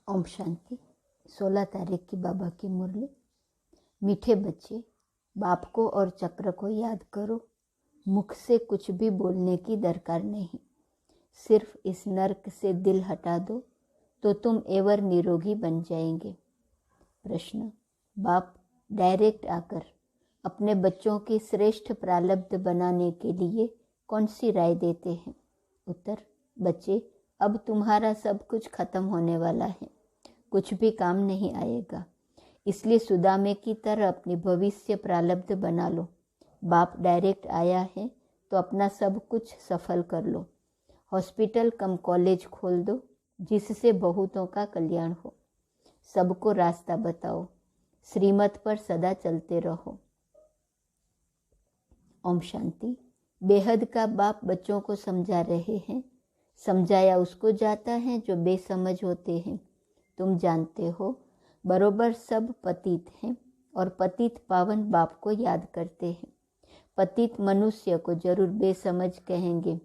ओम शांति। 16 तारीख की बाबा की मुरली। मीठे बच्चे, बाप को और चक्र को याद करो। मुख से कुछ भी बोलने की दरकार नहीं, सिर्फ इस नर्क से दिल हटा दो तो तुम एवर निरोगी बन जाएंगे। प्रश्न: बाप डायरेक्ट आकर अपने बच्चों की श्रेष्ठ प्रारब्ध बनाने के लिए कौन सी राय देते हैं? उत्तर: बच्चे, अब तुम्हारा सब कुछ खत्म होने वाला है, कुछ भी काम नहीं आएगा, इसलिए सुदामे की तरह अपनी भविष्य प्रारब्ध बना लो। बाप डायरेक्ट आया है तो अपना सब कुछ सफल कर लो। हॉस्पिटल कम कॉलेज खोल दो जिससे बहुतों का कल्याण हो। सबको रास्ता बताओ, श्रीमत पर सदा चलते रहो। ओम शांति। बेहद का बाप बच्चों को समझा रहे हैं। समझाया उसको जाता है जो बेसमझ होते हैं। तुम जानते हो बरोबर सब पतित हैं और पतित पावन बाप को याद करते हैं। पतित मनुष्य को जरूर बेसमझ कहेंगे।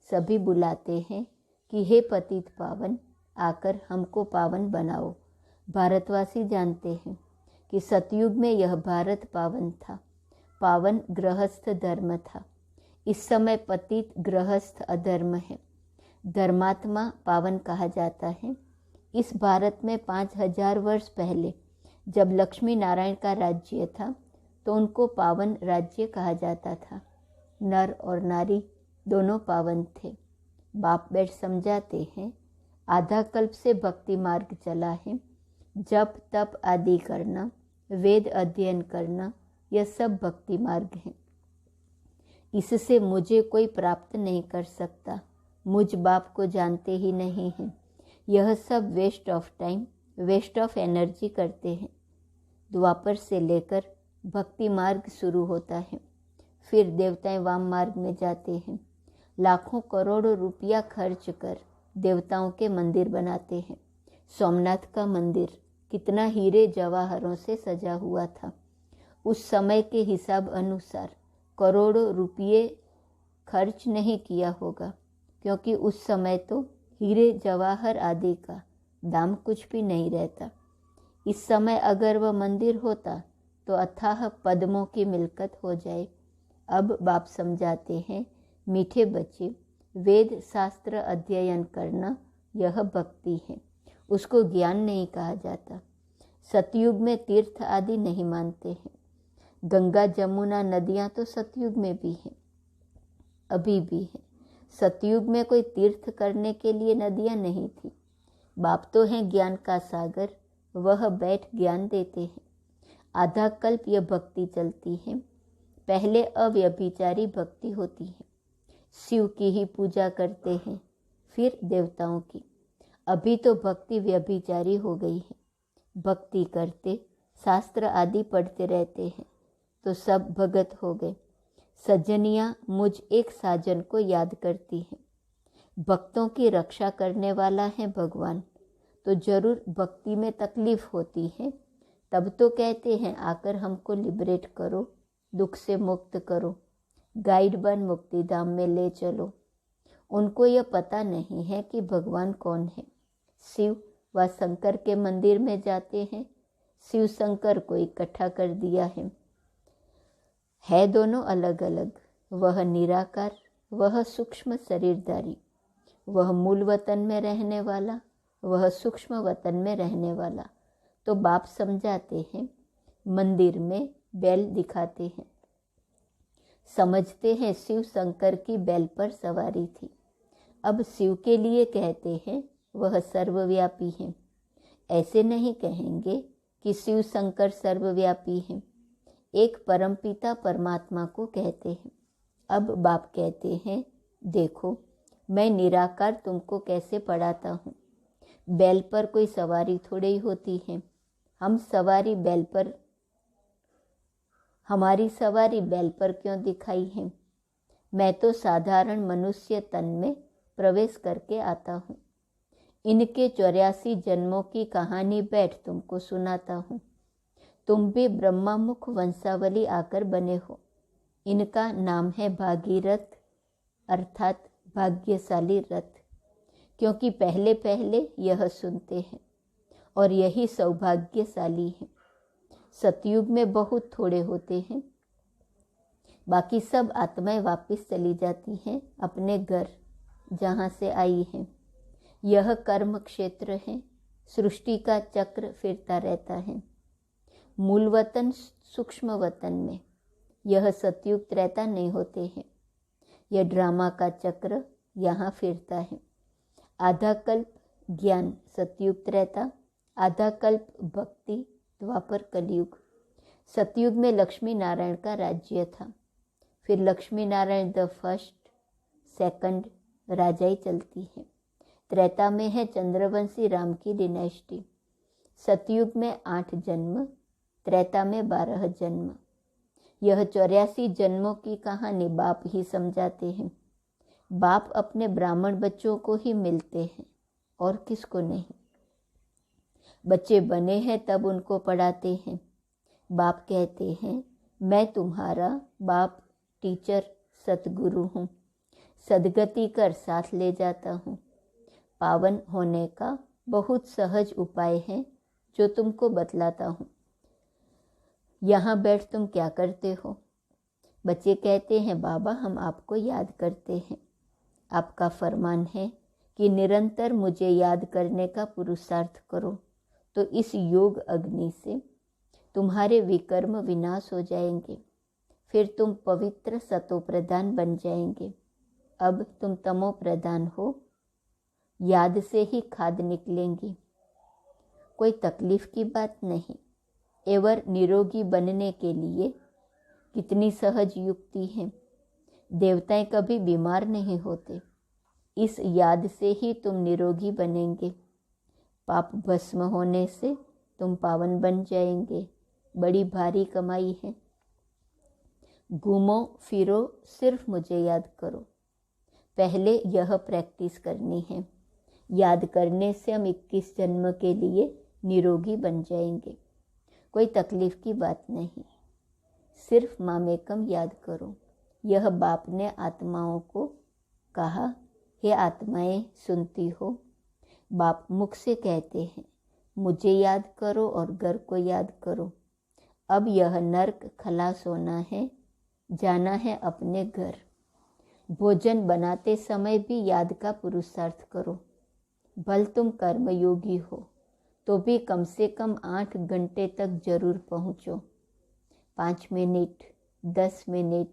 सभी बुलाते हैं कि हे पतित पावन, आकर हमको पावन बनाओ। भारतवासी जानते हैं कि सतयुग में यह भारत पावन था, पावन गृहस्थ धर्म था। इस समय पतित गृहस्थ अधर्म है। धर्मात्मा पावन कहा जाता है। इस भारत में 5000 वर्ष पहले जब लक्ष्मी नारायण का राज्य था तो उनको पावन राज्य कहा जाता था। नर और नारी दोनों पावन थे। बाप बैठ समझाते हैं, आधा कल्प से भक्ति मार्ग चला है। जप तप आदि करना, वेद अध्ययन करना, यह सब भक्ति मार्ग है। इससे मुझे कोई प्राप्त नहीं कर सकता। मुझ बाप को जानते ही नहीं हैं। यह सब waste of time, waste of energy करते हैं। द्वापर से लेकर भक्ति मार्ग शुरू होता है, फिर देवताएं वाम मार्ग में जाते हैं। लाखों करोड़ों रुपया खर्च कर देवताओं के मंदिर बनाते हैं। सोमनाथ का मंदिर कितना हीरे जवाहरों से सजा हुआ था। उस समय के हिसाब अनुसार करोड़ों रुपये खर्च नहीं किया होगा, क्योंकि उस समय तो हीरे जवाहर आदि का दाम कुछ भी नहीं रहता। इस समय अगर वह मंदिर होता तो अथाह पद्मों की मिल्कत हो जाए। अब बाप समझाते हैं, मीठे बच्चे, वेद शास्त्र अध्ययन करना यह भक्ति है, उसको ज्ञान नहीं कहा जाता। सतयुग में तीर्थ आदि नहीं मानते हैं। गंगा जमुना नदियाँ तो सतयुग में भी हैं, अभी भी हैं। सतयुग में कोई तीर्थ करने के लिए नदियाँ नहीं थी। बाप तो हैं ज्ञान का सागर, वह बैठ ज्ञान देते हैं। आधा कल्प यह भक्ति चलती है। पहले अव्यभिचारी भक्ति होती है, शिव की ही पूजा करते हैं, फिर देवताओं की। अभी तो भक्ति व्यभिचारी हो गई है। भक्ति करते, शास्त्र आदि पढ़ते रहते हैं तो सब भगत हो गए। सज्जनियाँ मुझ एक साजन को याद करती हैं। भक्तों की रक्षा करने वाला है भगवान, तो जरूर भक्ति में तकलीफ होती है। तब तो कहते हैं आकर हमको लिबरेट करो, दुख से मुक्त करो, गाइड बन मुक्ति धाम में ले चलो। उनको यह पता नहीं है कि भगवान कौन है। शिव व शंकर के मंदिर में जाते हैं। शिव शंकर को इकट्ठा कर दिया है दोनों अलग अलग। वह निराकार, वह सूक्ष्म शरीरधारी। वह मूल वतन में रहने वाला, वह सूक्ष्म वतन में रहने वाला। तो बाप समझाते हैं, मंदिर में बैल दिखाते हैं। समझते हैं शिव शंकर की बैल पर सवारी थी। अब शिव के लिए कहते हैं वह सर्वव्यापी है। ऐसे नहीं कहेंगे कि शिव शंकर सर्वव्यापी हैं। एक परमपिता परमात्मा को कहते हैं। अब बाप कहते हैं, देखो मैं निराकार तुमको कैसे पढ़ाता हूँ। बैल पर कोई सवारी थोड़ी ही होती है। हम सवारी बैल पर, हमारी सवारी बैल पर क्यों दिखाई है? मैं तो साधारण मनुष्य तन में प्रवेश करके आता हूँ। इनके 84 जन्मों की कहानी बैठ तुमको सुनाता हूँ। तुम भी ब्रह्मामुख वंशावली आकर बने हो। इनका नाम है भागीरथ, अर्थात भाग्यशाली रथ, क्योंकि पहले पहले यह सुनते हैं और यही सौभाग्यशाली है। सतयुग में बहुत थोड़े होते हैं, बाकी सब आत्माएं वापस चली जाती हैं अपने घर जहाँ से आई हैं। यह कर्म क्षेत्र है, सृष्टि का चक्र फिरता रहता है। मूल वतन सूक्ष्म वतन में, यह सतयुग त्रेता नहीं होते हैं। यह ड्रामा का चक्र यहाँ फिरता है। आधा कल्प ज्ञान सतयुग त्रेता, आधा कल्प भक्ति द्वापर कलयुग। सतयुग में लक्ष्मी नारायण का राज्य था, फिर Lakshmi Narayan the first second राजाई चलती है। त्रेता में है चंद्रवंशी राम की डिनेस्टी। सतयुग में 8 जन्म, त्रेता में 12 जन्म। यह 84 जन्मों की कहानी बाप ही समझाते हैं। बाप अपने ब्राह्मण बच्चों को ही मिलते हैं और किसको नहीं। बच्चे बने हैं तब उनको पढ़ाते हैं। बाप कहते हैं मैं तुम्हारा बाप टीचर सतगुरु हूँ, सदगति कर साथ ले जाता हूँ। पावन होने का बहुत सहज उपाय है जो तुमको बतलाता हूँ। यहाँ बैठ तुम क्या करते हो? बच्चे कहते हैं बाबा हम आपको याद करते हैं। आपका फरमान है कि निरंतर मुझे याद करने का पुरुषार्थ करो, तो इस योग अग्नि से तुम्हारे विकर्म विनाश हो जाएंगे, फिर तुम पवित्र सतो प्रधान बन जाएंगे। अब तुम तमो प्रधान हो, याद से ही खाद निकलेंगी। कोई तकलीफ की बात नहीं। एवर निरोगी बनने के लिए कितनी सहज युक्ति है। देवताएं कभी बीमार नहीं होते। इस याद से ही तुम निरोगी बनेंगे। पाप भस्म होने से तुम पावन बन जाएंगे। बड़ी भारी कमाई है। घूमो फिरो सिर्फ मुझे याद करो। पहले यह प्रैक्टिस करनी है। याद करने से हम 21 जन्म के लिए निरोगी बन जाएंगे। कोई तकलीफ की बात नहीं। सिर्फ मामेकम याद करो। यह बाप ने आत्माओं को कहा, हे आत्माएं सुनती हो? बाप मुख से कहते हैं मुझे याद करो और घर को याद करो। अब यह नर्क खलास होना है, जाना है अपने घर। भोजन बनाते समय भी याद का पुरुषार्थ करो। भल तुम कर्मयोगी हो तो भी कम से कम 8 घंटे तक जरूर पहुँचो। 5 मिनट, 10 मिनट,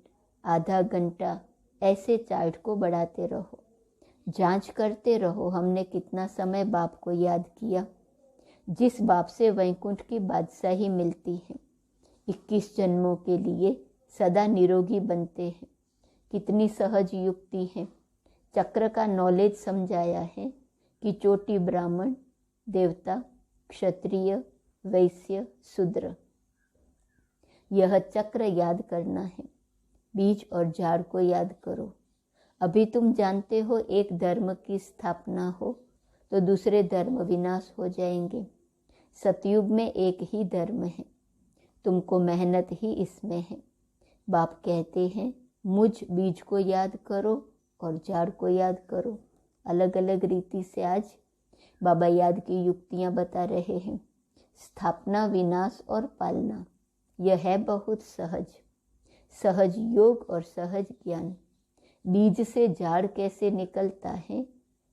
आधा घंटा, ऐसे चार्ट को बढ़ाते रहो। जांच करते रहो हमने कितना समय बाप को याद किया। जिस बाप से वैकुंठ की बादशाही मिलती है, 21 जन्मों के लिए सदा निरोगी बनते हैं। कितनी सहज युक्ति है। चक्र का नॉलेज समझाया है कि चोटी ब्राह्मण, देवता, क्षत्रिय, वैश्य, शूद्र। यह चक्र याद करना है। बीज और झाड़ को याद करो। अभी तुम जानते हो एक धर्म की स्थापना हो तो दूसरे धर्म विनाश हो जाएंगे। सतयुग में एक ही धर्म है। तुमको मेहनत ही इसमें है। बाप कहते हैं मुझ बीज को याद करो और झाड़ को याद करो। अलग अलग रीति से आज बाबा याद की युक्तियाँ बता रहे हैं। स्थापना, विनाश और पालना, यह है बहुत सहज। सहज योग और सहज ज्ञान। बीज से झाड़ कैसे निकलता है,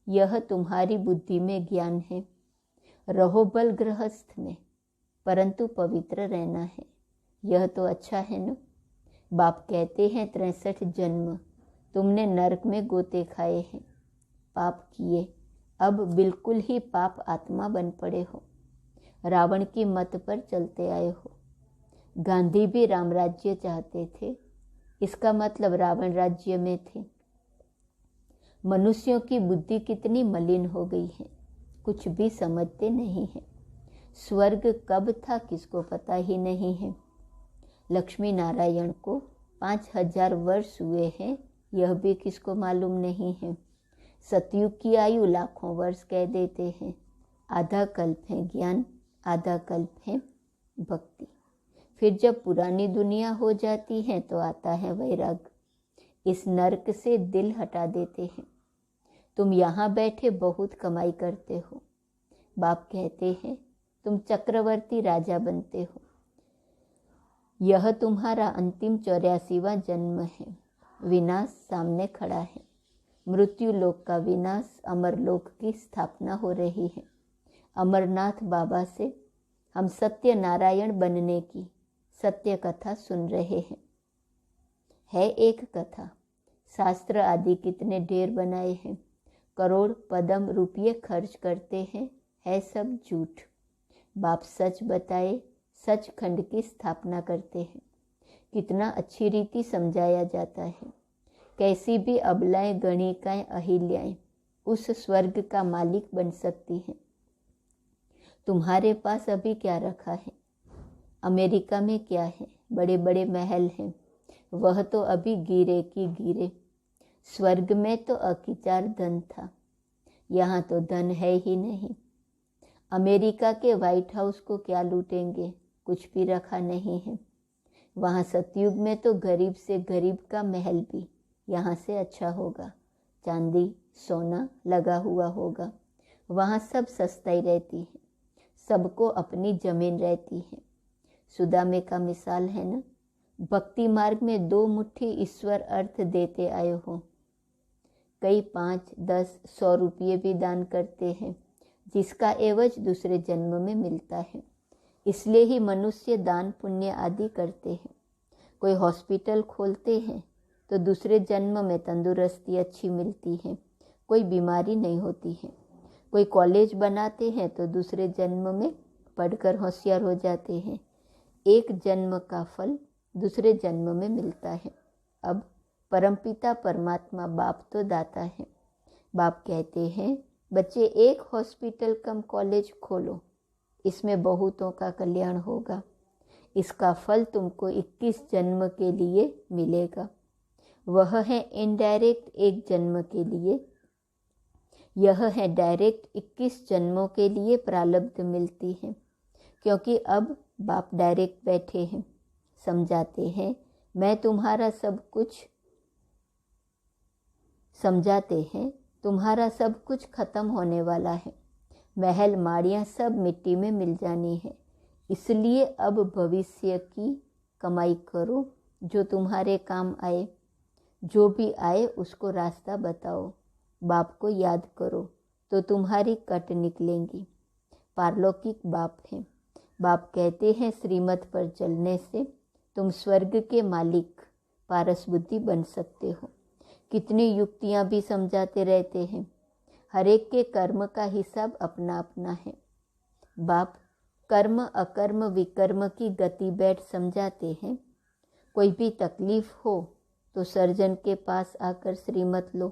यह तुम्हारी बुद्धि में ज्ञान है। रहो बल गृहस्थ में, परंतु पवित्र रहना है। यह तो अच्छा है न। बाप कहते हैं 63 जन्म तुमने नरक में गोते खाए हैं, पाप किए। अब बिल्कुल ही पाप आत्मा बन पड़े हो। रावण की मत पर चलते आए हो। गांधी भी राम राज्य चाहते थे, इसका मतलब रावण राज्य में थे। मनुष्यों की बुद्धि कितनी मलिन हो गई है, कुछ भी समझते नहीं है। स्वर्ग कब था किसको पता ही नहीं है। लक्ष्मी नारायण को 5000 वर्ष हुए हैं, यह भी किसको मालूम नहीं है। सतयुग की आयु लाखों वर्ष कह देते हैं। आधा कल्प है ज्ञान, आधा कल्प है भक्ति। फिर जब पुरानी दुनिया हो जाती है तो आता है वैराग। इस नरक से दिल हटा देते हैं। तुम यहाँ बैठे बहुत कमाई करते हो। बाप कहते हैं तुम चक्रवर्ती राजा बनते हो। यह तुम्हारा अंतिम 84वां जन्म है। विनाश सामने खड़ा है। मृत्यु लोक का विनाश, अमर लोक की स्थापना हो रही है। अमरनाथ बाबा से हम सत्य नारायण बनने की सत्य कथा सुन रहे हैं। है एक कथा। शास्त्र आदि कितने ढेर बनाए हैं, करोड़ पदम रुपये खर्च करते हैं, है सब झूठ। बाप सच बताए, सचखंड की स्थापना करते हैं। कितना अच्छी रीति समझाया जाता है। कैसी भी अबलाएं, गणिकाएं, अहिल्याएं उस स्वर्ग का मालिक बन सकती हैं। तुम्हारे पास अभी क्या रखा है? अमेरिका में क्या है? बड़े बड़े महल हैं, वह तो अभी गिरे की गिरे। स्वर्ग में तो अकिचार धन था, यहाँ तो धन है ही नहीं। अमेरिका के व्हाइट हाउस को क्या लूटेंगे? कुछ भी रखा नहीं है। वहाँ सतयुग में तो गरीब से गरीब का महल भी यहाँ से अच्छा होगा। चांदी सोना लगा हुआ होगा। वहाँ सब सस्ताई रहती है, सबको अपनी जमीन रहती है। सुदामे का मिसाल है ना। भक्ति मार्ग में 2 मुट्ठी ईश्वर अर्थ देते आए हो। कई 5, 10, 100 रुपये भी दान करते हैं, जिसका एवज दूसरे जन्म में मिलता है। इसलिए ही मनुष्य दान पुण्य आदि करते हैं। कोई हॉस्पिटल खोलते हैं तो दूसरे जन्म में तंदुरुस्ती अच्छी मिलती है, कोई बीमारी नहीं होती है। कोई कॉलेज बनाते हैं तो दूसरे जन्म में पढ़कर होशियार हो जाते हैं। एक जन्म का फल दूसरे जन्म में मिलता है। अब परमपिता परमात्मा बाप तो दाता है। बाप कहते हैं, बच्चे एक हॉस्पिटल कम कॉलेज खोलो, इसमें बहुतों का कल्याण होगा। इसका फल तुमको 21 जन्म के लिए मिलेगा। वह है इनडायरेक्ट 1 जन्म के लिए, यह है डायरेक्ट 21 जन्मों के लिए प्रारब्ध मिलती है। क्योंकि अब बाप डायरेक्ट बैठे हैं, समझाते हैं, मैं तुम्हारा सब कुछ समझाते हैं, तुम्हारा सब कुछ खत्म होने वाला है। महल माड़ियाँ सब मिट्टी में मिल जानी है। इसलिए अब भविष्य की कमाई करो जो तुम्हारे काम आए। जो भी आए उसको रास्ता बताओ। बाप को याद करो तो तुम्हारी कट निकलेंगी। पारलौकिक बाप हैं। बाप कहते हैं, श्रीमत पर चलने से तुम स्वर्ग के मालिक पारस बुद्धि बन सकते हो। कितनी युक्तियाँ भी समझाते रहते हैं। हर एक के कर्म का हिसाब अपना अपना है। बाप कर्म अकर्म विकर्म की गति बैठ समझाते हैं। कोई भी तकलीफ हो तो सर्जन के पास आकर श्रीमत लो।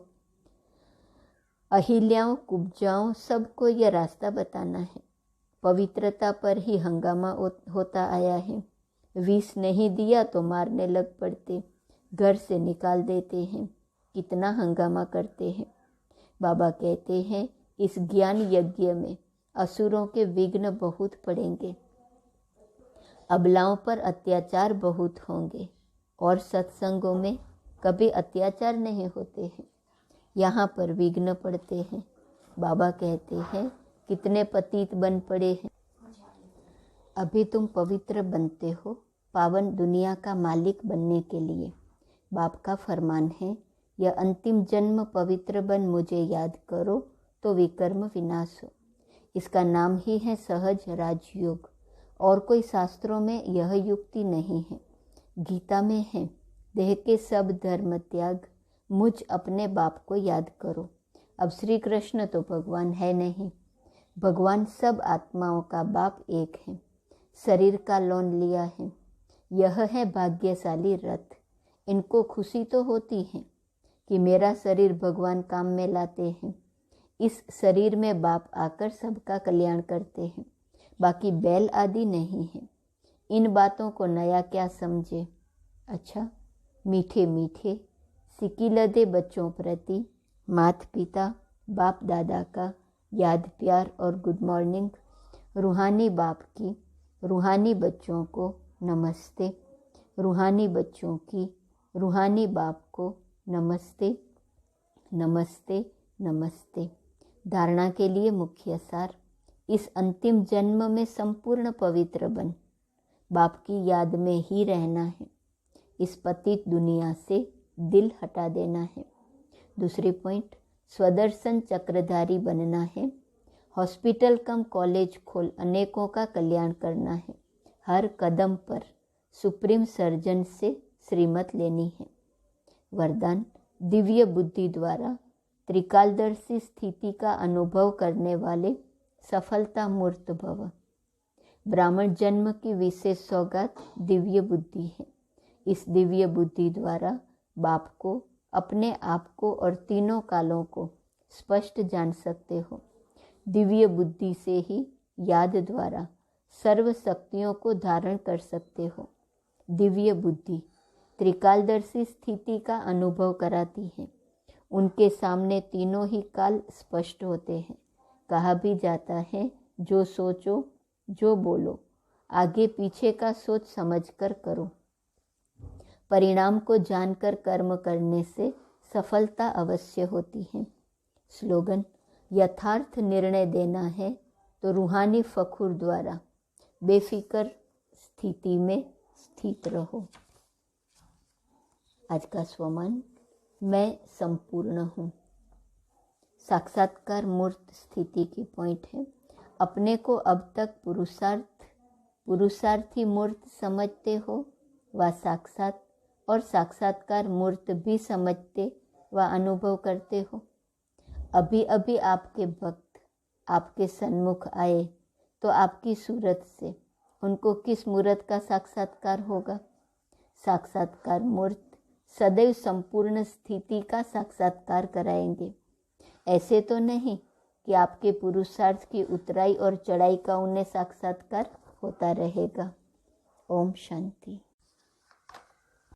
अहिल्याओं कुब्जाओं सबको यह रास्ता बताना है। पवित्रता पर ही हंगामा होता आया है। विष नहीं दिया तो मारने लग पड़ते, घर से निकाल देते हैं, कितना हंगामा करते हैं। बाबा कहते हैं, इस ज्ञान यज्ञ में असुरों के विघ्न बहुत पड़ेंगे, अबलाओं पर अत्याचार बहुत होंगे और सत्संगों में कभी अत्याचार नहीं होते हैं, यहाँ पर विघ्न पड़ते हैं। बाबा कहते हैं, कितने पतित बन पड़े हैं। अभी तुम पवित्र बनते हो पावन दुनिया का मालिक बनने के लिए। बाप का फरमान है, यह अंतिम जन्म पवित्र बन मुझे याद करो तो विकर्म विनाश हो। इसका नाम ही है सहज राजयोग। और कोई शास्त्रों में यह युक्ति नहीं है। गीता में है, देह के सब धर्म त्याग, मुझ अपने बाप को याद करो। अब श्री कृष्ण तो भगवान है नहीं। भगवान सब आत्माओं का बाप एक है। शरीर का लोन लिया है। यह है भाग्यशाली रथ। इनको खुशी तो होती है कि मेरा शरीर भगवान काम में लाते हैं। इस शरीर में बाप आकर सबका कल्याण करते हैं। बाकी बैल आदि नहीं है। इन बातों को नया क्या समझे। अच्छा, मीठे मीठे सिकिलदे बच्चों प्रति माता पिता बाप दादा का याद प्यार और गुड मॉर्निंग। रूहानी बाप की रूहानी बच्चों को नमस्ते। रूहानी बच्चों की रूहानी बाप को नमस्ते नमस्ते नमस्ते। धारणा के लिए मुख्य सार, इस अंतिम जन्म में संपूर्ण पवित्र बन, बाप की याद में ही रहना है। इस पतित दुनिया से दिल हटा देना है। दूसरी पॉइंट, स्वदर्शन चक्रधारी बनना है। हॉस्पिटल कम कॉलेज खोल अनेकों का कल्याण करना है। हर कदम पर सुप्रीम सर्जन से श्रीमत लेनी है। वरदान, दिव्य बुद्धि द्वारा त्रिकालदर्शी स्थिति का अनुभव करने वाले सफलता मूर्त भव। ब्राह्मण जन्म की विशेष सौगात दिव्य बुद्धि है। इस दिव्य बुद्धि द्वारा बाप को, अपने आप को और तीनों कालों को स्पष्ट जान सकते हो। दिव्य बुद्धि से ही याद द्वारा सर्व शक्तियों को धारण कर सकते हो। दिव्य बुद्धि त्रिकालदर्शी स्थिति का अनुभव कराती है। उनके सामने तीनों ही काल स्पष्ट होते हैं। कहा भी जाता है, जो सोचो, जो बोलो, आगे पीछे का सोच समझकर करो। परिणाम को जानकर कर्म करने से सफलता अवश्य होती है। स्लोगन, यथार्थ निर्णय देना है तो रूहानी फखुर द्वारा बेफिक्र स्थिति में स्थित रहो। आज का स्वमान, मैं संपूर्ण हूँ। साक्षात्कार मूर्त स्थिति की पॉइंट है। अपने को अब तक पुरुषार्थी मूर्त समझते हो व साक्षात और साक्षात्कार मूर्त भी समझते व अनुभव करते हो। अभी अभी आपके भक्त आपके सन्मुख आए तो आपकी सूरत से उनको किस मूर्त का साक्षात्कार होगा? साक्षात्कार मूर्त सदैव संपूर्ण स्थिति का साक्षात्कार कराएंगे। ऐसे तो नहीं कि आपके पुरुषार्थ की उतराई और चढ़ाई का उन्हें साक्षात्कार होता रहेगा। ओम शांति।